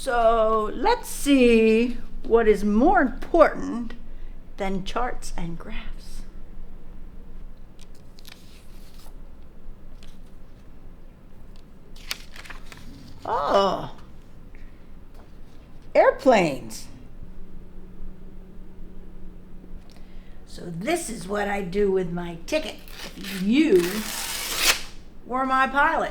So let's see what is more important than charts and graphs. Oh, airplanes. So this is what I do with my ticket if you were my pilot.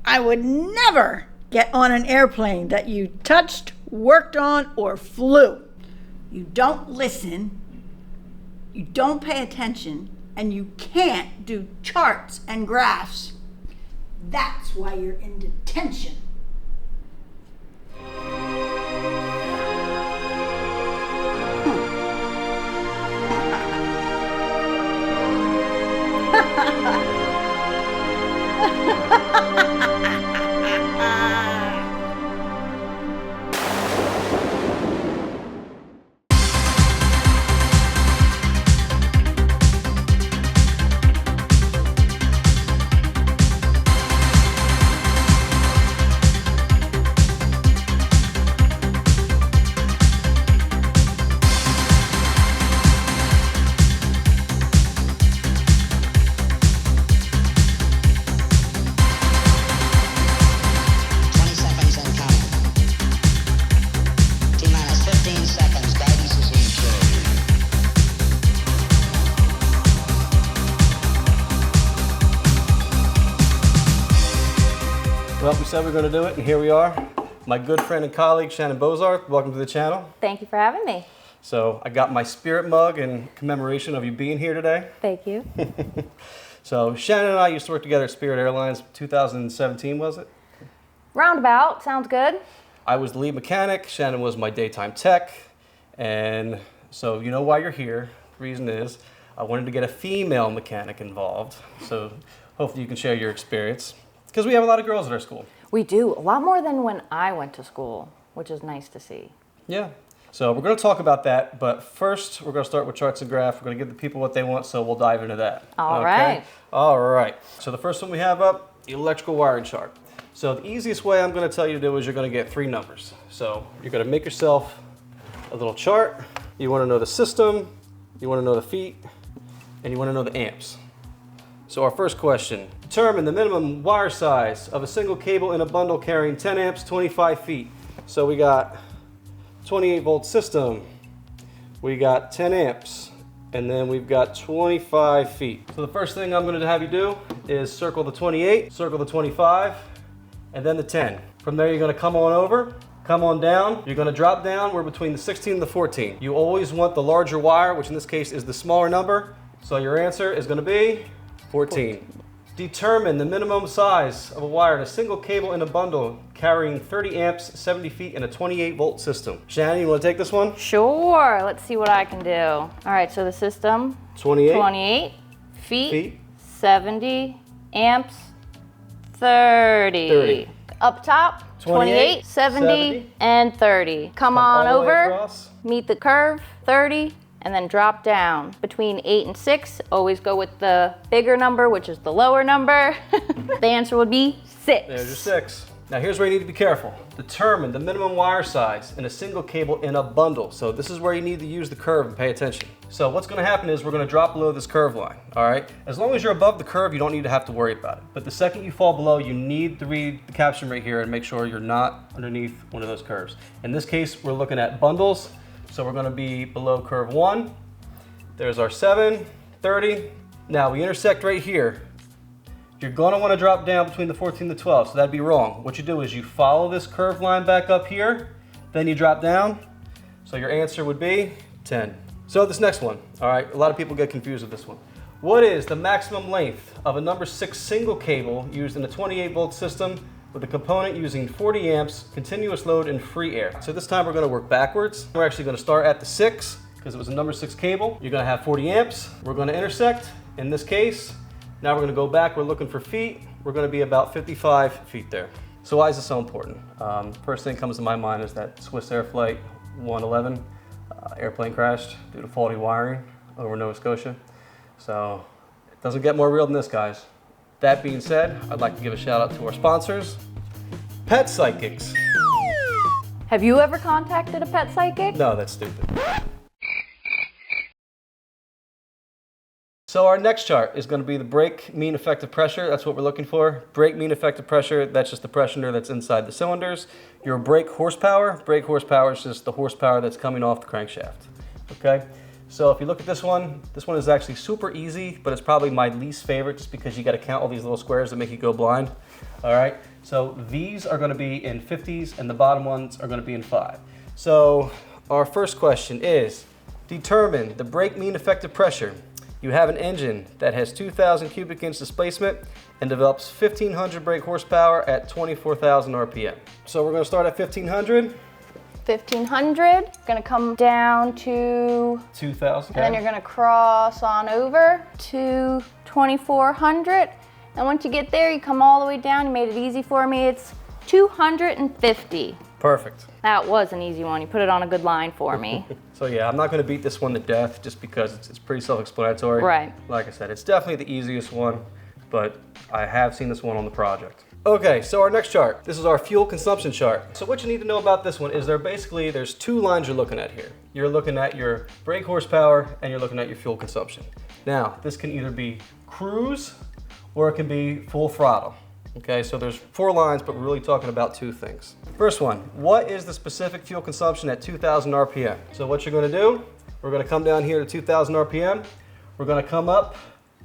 I would never get on an airplane that you touched, worked on, or flew. You don't listen, you don't pay attention, and you can't do charts and graphs. That's why you're in detention. Well, we said we were going to do it, and here we are. My good friend and colleague, Shannon, welcome to the channel. Thank you for having me. So I got my spirit mug in commemoration of you being here today. Thank you. So Shannon and I used to work together at Spirit Airlines, 2017, was it? Roundabout, sounds good. I was the lead mechanic, Shannon was my daytime tech, and so you know why you're here. The reason is I wanted to get a female mechanic involved, so hopefully you can share your experience. Because we have a lot of girls at our school. We do, a lot more than when I went to school, which is nice to see. Yeah. So we're going to talk about that, but first we're going to start with charts and graphs. We're going to give the people what they want, so we'll dive into that. All right. All right. So the first one we have up, the electrical wiring chart. So the easiest way I'm going to tell you to do is you're going to get 3 numbers. So you're going to make yourself a little chart. You want to know the system, you want to know the feet, and you want to know the amps. So our first question, determine the minimum wire size of a single cable in a bundle carrying 10 amps, 25 feet. So we got 28 volt system, we got 10 amps, and then we've got 25 feet. So the first thing I'm going to have you do is circle the 28, circle the 25, and then the 10. From there you're going to come on over, come on down, you're going to drop down, we're between the 16 and the 14. You always want the larger wire, which in this case is the smaller number, so your answer is going to be 14. Determine the minimum size of a wire in a single cable in a bundle carrying 30 amps, 70 feet, in a 28 volt system. Shannon, you want to take this one? Sure, let's see what I can do. All right, so the system, 28 feet, 70 amps, 30. Up top, 28, 70, and 30. Come on over, meet the curve, 30. And then drop down. Between 8 and 6, always go with the bigger number, which is the lower number. The answer would be 6. There's your 6. Now here's where you need to be careful. Determine the minimum wire size in a single cable in a bundle. So this is where you need to use the curve and pay attention. So what's going to happen is we're going to drop below this curve line, all right? As long as you're above the curve, you don't need to have to worry about it. But the second you fall below, you need to read the caption right here and make sure you're not underneath one of those curves. In this case, we're looking at bundles. So we're going to be below curve 1. There's our 7, 30. Now we intersect right here. You're going to want to drop down between the 14 and the 12, so that'd be wrong. What you do is you follow this curved line back up here, then you drop down. So your answer would be 10. So this next one, all right, a lot of people get confused with this one. What is the maximum length of a number 6 single cable used in a 28 volt system with a component using 40 amps, continuous load, and free air? So this time we're going to work backwards. We're actually going to start at the 6 because it was a number 6 cable. You're going to have 40 amps. We're going to intersect. In this case, now we're going to go back. We're looking for feet. We're going to be about 55 feet there. So why is this so important? First thing that comes to my mind is that Swiss Air Flight 111 airplane crashed due to faulty wiring over Nova Scotia. So it doesn't get more real than this, guys. That being said, I'd like to give a shout out to our sponsors, Pet Psychics. Have you ever contacted a pet psychic? No, that's stupid. So our next chart is going to be the brake mean effective pressure. That's what we're looking for. Brake mean effective pressure, that's just the pressure that's inside the cylinders. Your brake horsepower is just the horsepower that's coming off the crankshaft. Okay? So if you look at this one is actually super easy, but it's probably my least favorite just because you got to count all these little squares that make you go blind. All right? So these are going to be in 50s and the bottom ones are going to be in 5. So our first question is, determine the brake mean effective pressure. You have an engine that has 2,000 cubic inch displacement and develops 1,500 brake horsepower at 24,000 RPM. So we're going to start at 1,500. 1,500, gonna come down to 2,000. And then you're gonna cross on over to 2,400. And once you get there, you come all the way down. You made it easy for me. It's 250. Perfect. That was an easy one. You put it on a good line for me. So yeah, I'm not going to beat this one to death just because it's pretty self-explanatory. Right. Like I said, it's definitely the easiest one, but I have seen this one on the project. Okay, so our next chart. This is our fuel consumption chart. So what you need to know about this one is there's 2 lines you're looking at here. You're looking at your brake horsepower and you're looking at your fuel consumption. Now, this can either be cruise or it can be full throttle. Okay, so there's 4 lines, but we're really talking about 2 things. First one, what is the specific fuel consumption at 2,000 RPM? So what you're gonna do, we're gonna come down here to 2,000 RPM. We're gonna come up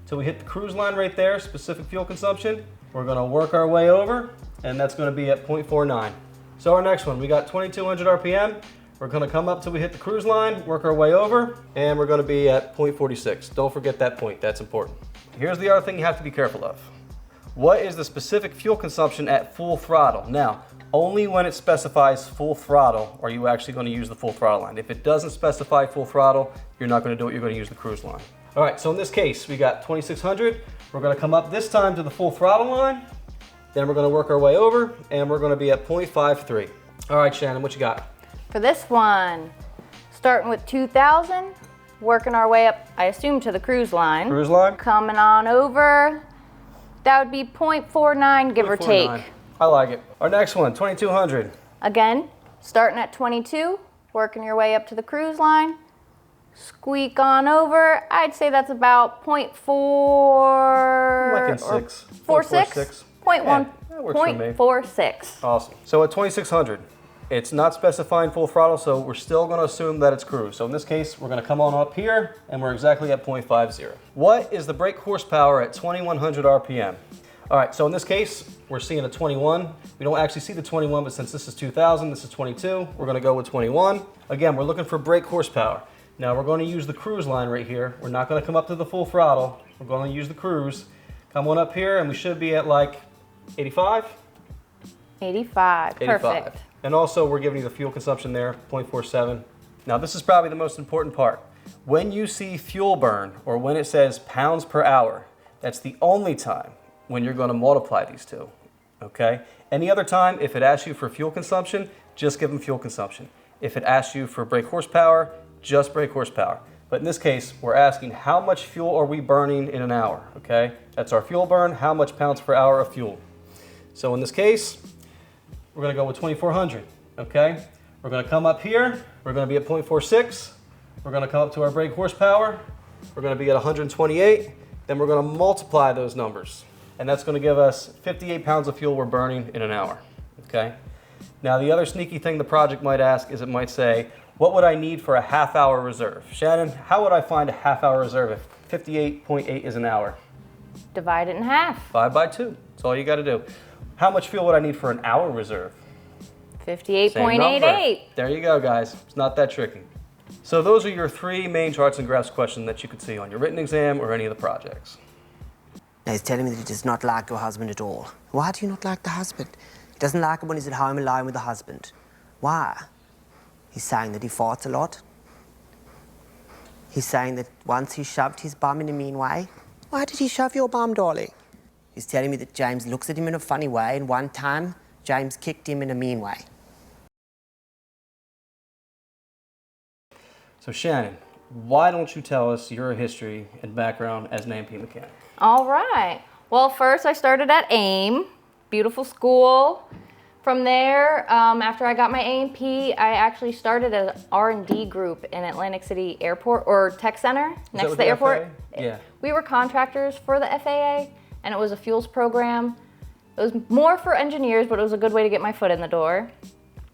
till we hit the cruise line right there, specific fuel consumption. We're gonna work our way over, and that's gonna be at 0.49. So our next one, we got 2,200 RPM. We're gonna come up till we hit the cruise line, work our way over, and we're gonna be at 0.46. Don't forget that point, that's important. Here's the other thing you have to be careful of. What is the specific fuel consumption at full throttle? Now, only when it specifies full throttle are you actually going to use the full throttle line. If it doesn't specify full throttle, you're not going to do it, you're going to use the cruise line. All right, so in this case, we got 2,600. We're going to come up this time to the full throttle line, then we're going to work our way over, and we're going to be at 0.53. All right, Shannon, what you got? For this one, starting with 2,000, working our way up, I assume, to the cruise line. Cruise line? Coming on over. That would be 0.49, give or take. I like it. Our next one, 2,200. Again, starting at 22, working your way up to the cruise line. Squeak on over. I'd say that's about 0.4. Like in 6. 0.46? 0.1. Yeah, that works for me. 0.46. Awesome. So at 2,600, it's not specifying full throttle, so we're still going to assume that it's cruise. So in this case, we're going to come on up here, and we're exactly at 0.50. What is the brake horsepower at 2,100 RPM? All right, so in this case, we're seeing a 21. We don't actually see the 21, but since this is 2,000, this is 22, we're going to go with 21. Again, we're looking for brake horsepower. Now, we're going to use the cruise line right here. We're not going to come up to the full throttle. We're going to use the cruise. Come on up here, and we should be at like 85? 85, perfect. And also, we're giving you the fuel consumption there, 0.47. Now, this is probably the most important part. When you see fuel burn, or when it says pounds per hour, that's the only time when you're going to multiply these two, okay? Any other time, if it asks you for fuel consumption, just give them fuel consumption. If it asks you for brake horsepower, just brake horsepower. But in this case, we're asking how much fuel are we burning in an hour, okay? That's our fuel burn, how much pounds per hour of fuel. So in this case, we're gonna go with 2,400, okay? We're gonna come up here, we're gonna be at 0.46, we're gonna come up to our brake horsepower, we're gonna be at 128, then we're gonna multiply those numbers. And that's gonna give us 58 pounds of fuel we're burning in an hour, okay? Now the other sneaky thing the project might ask is it might say, what would I need for a half-hour reserve? Shannon, how would I find a half-hour reserve if 58.8 is an hour? Divide it in half. 5 by 2, that's all you gotta do. How much fuel would I need for an hour reserve? 58.88. There you go, guys. It's not that tricky. So those are your 3 main charts and graphs questions that you could see on your written exam or any of the projects. Now he's telling me that he does not like your husband at all. Why do you not like the husband? He doesn't like it when he's at home alone with the husband. Why? He's saying that he farts a lot. He's saying that once he shoved his bum in a mean way. Why did he shove your bum, darling? He's telling me that James looks at him in a funny way, and one time, James kicked him in a mean way. So Shannon, why don't you tell us your history and background as an A&P mechanic? All right. Well, first I started at AIM, beautiful school. From there, after I got my A&P, I actually started an R&D group in Atlantic City Airport, or Tech Center, next to the airport. FAA? Yeah. We were contractors for the FAA, and it was a fuels program. It was more for engineers, but it was a good way to get my foot in the door.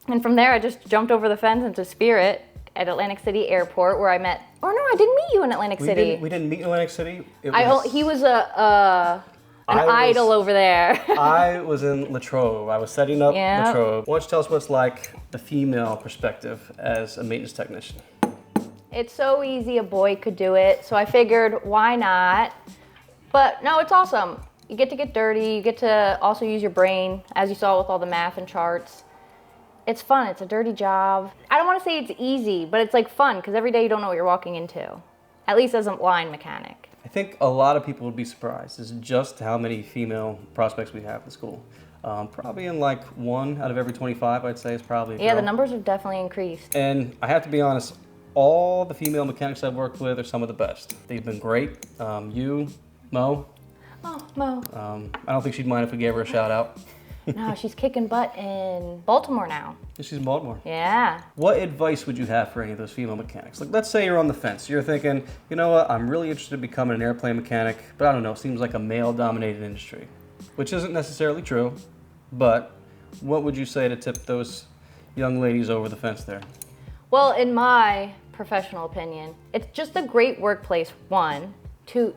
And from there, I just jumped over the fence into Spirit at Atlantic City Airport, where I met, oh no, I didn't meet you in Atlantic City. We didn't meet in Atlantic City. He was an idol over there. I was in Latrobe. I was setting up Yep. Latrobe. Why don't you tell us what's like the female perspective as a maintenance technician? It's so easy, a boy could do it, so I figured, why not? But no, it's awesome. You get to get dirty, you get to also use your brain, as you saw with all the math and charts. It's fun, it's a dirty job. I don't want to say it's easy, but it's like fun, because every day you don't know what you're walking into. At least as a line mechanic. I think a lot of people would be surprised is just how many female prospects we have in school. Probably in like 1 out of every 25, I'd say, is probably a girl. Yeah, the numbers have definitely increased. And I have to be honest, all the female mechanics I've worked with are some of the best. They've been great. You, Mo. Oh, Mo. I don't think she'd mind if we gave her a shout out. No, she's kicking butt in Baltimore now. She's in Baltimore. Yeah. What advice would you have for any of those female mechanics? Like, let's say you're on the fence. You're thinking, you know what, I'm really interested in becoming an airplane mechanic, but I don't know, it seems like a male-dominated industry, which isn't necessarily true, but what would you say to tip those young ladies over the fence there? Well, in my professional opinion, it's just a great workplace, 1. 2,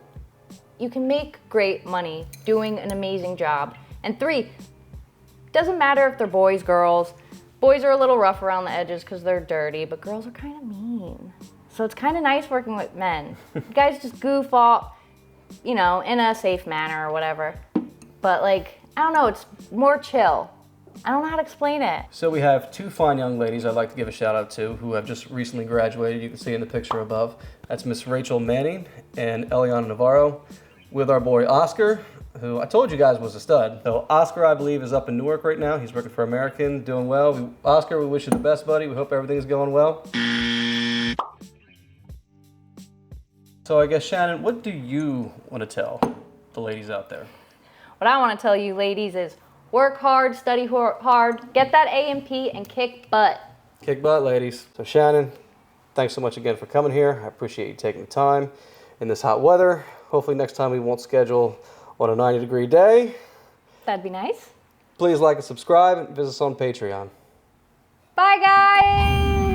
you can make great money doing an amazing job. And 3, doesn't matter if they're boys, girls. Boys are a little rough around the edges because they're dirty, but girls are kind of mean. So it's kind of nice working with men. You guys just goof off, you know, in a safe manner or whatever. But like, I don't know, it's more chill. I don't know how to explain it. So we have 2 fine young ladies I'd like to give a shout out to who have just recently graduated. You can see in the picture above. That's Miss Rachel Manning and Eliana Navarro with our boy Oscar, who I told you guys was a stud. So Oscar, I believe, is up in Newark right now. He's working for American, doing well. Oscar, we wish you the best, buddy. We hope everything's going well. So I guess, Shannon, what do you want to tell the ladies out there? What I want to tell you ladies is work hard, study hard, get that A&P and kick butt. Kick butt, ladies. So Shannon, thanks so much again for coming here. I appreciate you taking the time in this hot weather. Hopefully next time we won't schedule on a 90-degree day. That'd be nice. Please like and subscribe and visit us on Patreon. Bye, guys!